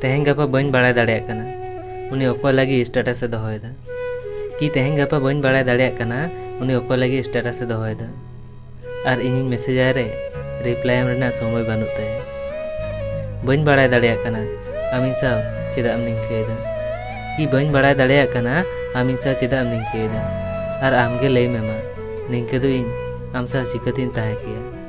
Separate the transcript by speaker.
Speaker 1: तेहें गपा बन बाड़ा दाड़े कना उनी अको लगी स्टेटस दोहयदा कि तेहें गपा बन बाड़ा दाड़े कना उनी अको लगी स्टेटस दोहयदा और इनिन मैसेज रे रिप्लाई एम रेना समय बानुत ताया बन बाड़ा दाड़े कना आमिन साव चेदा निंकेदा कि बन बाड़ा दाड़े कना आमिन साव चेदा निंकेदा और आमगे लई मेमा निंके दो इन आम साव चिकातीन ताहे किया।